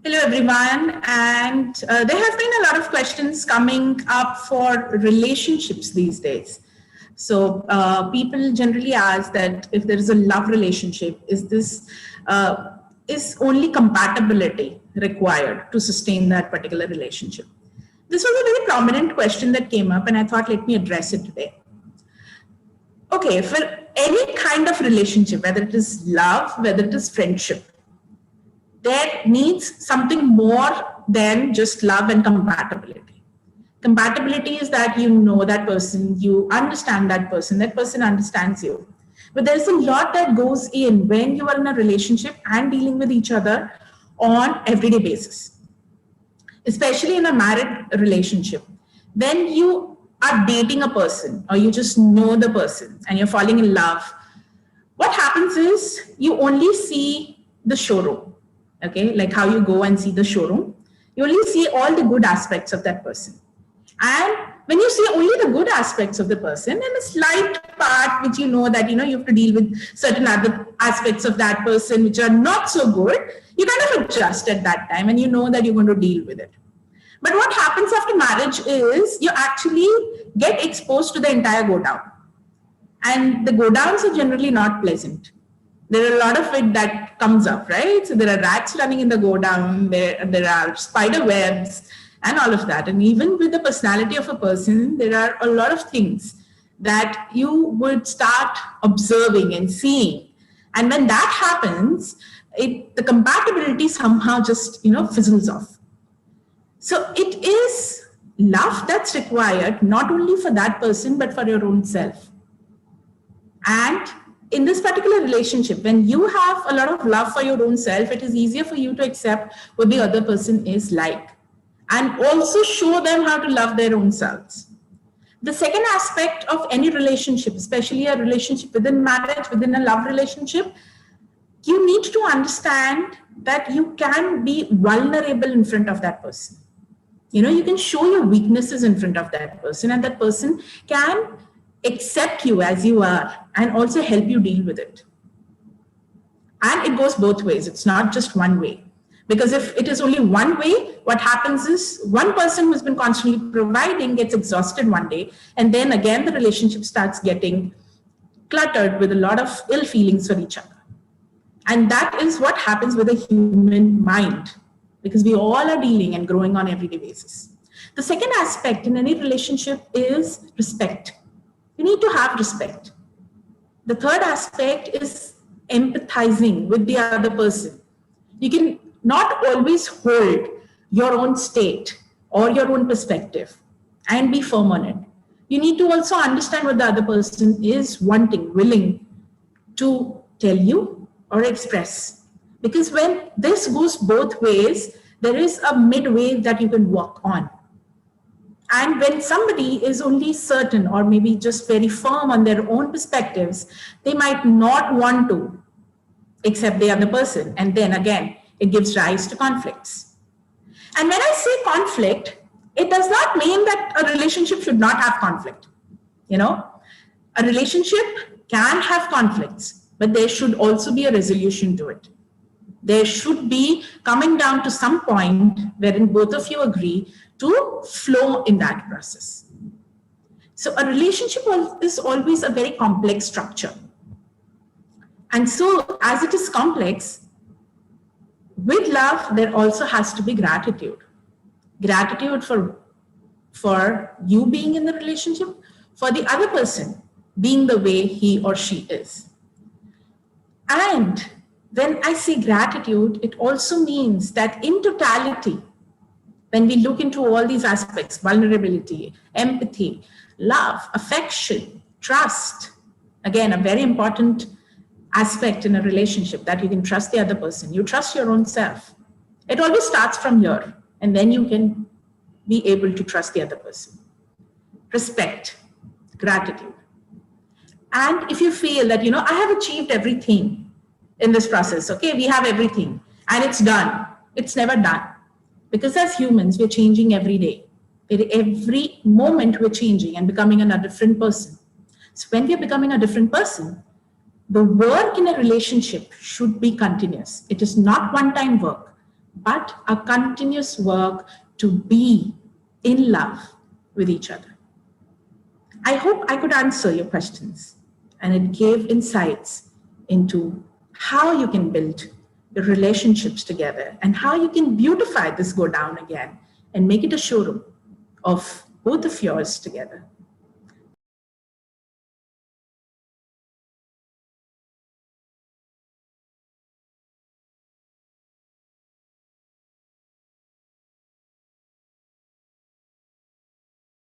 Hello, everyone. And there have been a lot of questions coming up for relationships these days. So people generally ask that if there is a love relationship, is only compatibility required to sustain that particular relationship? This was a very prominent question that came up, and I thought, let me address it today. Okay, for any kind of relationship, whether it is love, whether it is friendship, there needs something more than just love and compatibility. Compatibility is that you know that person, you understand that person understands you. But there's a lot that goes in when you are in a relationship and dealing with each other on everyday basis, especially in a married relationship. When you are dating a person or you just know the person and you're falling in love, what happens is you only see the showroom. Okay, like how you go and see the showroom, you only see all the good aspects of that person. And when you see only the good aspects of the person and a slight part which you know that you have to deal with certain other aspects of that person which are not so good, you kind of adjust at that time and you know that you're going to deal with it. But what happens after marriage is you actually get exposed to the entire go down. And the go downs are generally not pleasant. There are a lot of it that comes up, right? So there are rats running in the go down, there are spider webs and all of that. And even with the personality of a person, there are a lot of things that you would start observing and seeing. And when that happens, the compatibility somehow just, fizzles off. So it is love that's required, not only for that person, but for your own self. And in this particular relationship, when you have a lot of love for your own self, it is easier for you to accept what the other person is like and also show them how to love their own selves. The second aspect of any relationship, especially a relationship within marriage, within a love relationship, you need to understand that you can be vulnerable in front of that person. You can show your weaknesses in front of that person, and that person can accept you as you are and also help you deal with it. And it goes both ways. It's not just one way. Because if it is only one way, what happens is one person who's been constantly providing gets exhausted one day. And then again, the relationship starts getting cluttered with a lot of ill feelings for each other. And that is what happens with a human mind, because we all are dealing and growing on everyday basis. The second aspect in any relationship is respect. You need to have respect. The third aspect is empathizing with the other person. You can not always hold your own state or your own perspective and be firm on it. You need to also understand what the other person is wanting, willing to tell you or express. Because when this goes both ways, there is a midway that you can work on. And when somebody is only certain or maybe just very firm on their own perspectives, they might not want to accept the other person. And then again, it gives rise to conflicts. And when I say conflict, it does not mean that a relationship should not have conflict. A relationship can have conflicts, but there should also be a resolution to it. There should be coming down to some point wherein both of you agree to flow in that process. So a relationship is always a very complex structure. And so as it is complex, with love, there also has to be gratitude. Gratitude for you being in the relationship, for the other person being the way he or she is. And when I say gratitude, it also means that in totality, when we look into all these aspects, vulnerability, empathy, love, affection, trust, again, a very important aspect in a relationship, that you can trust the other person. You trust your own self. It always starts from here, and then you can be able to trust the other person. Respect, gratitude. And if you feel that, I have achieved everything in this process, okay, we have everything and it's done. It's never done. Because as humans, we're changing every day. Every moment we're changing and becoming a different person. So when we're becoming a different person, the work in a relationship should be continuous. It is not one-time work. but a continuous work to be in love with each other. I hope I could answer your questions, and it gave insights into how you can build the relationships together and how you can beautify this go down again and make it a showroom of both of yours together.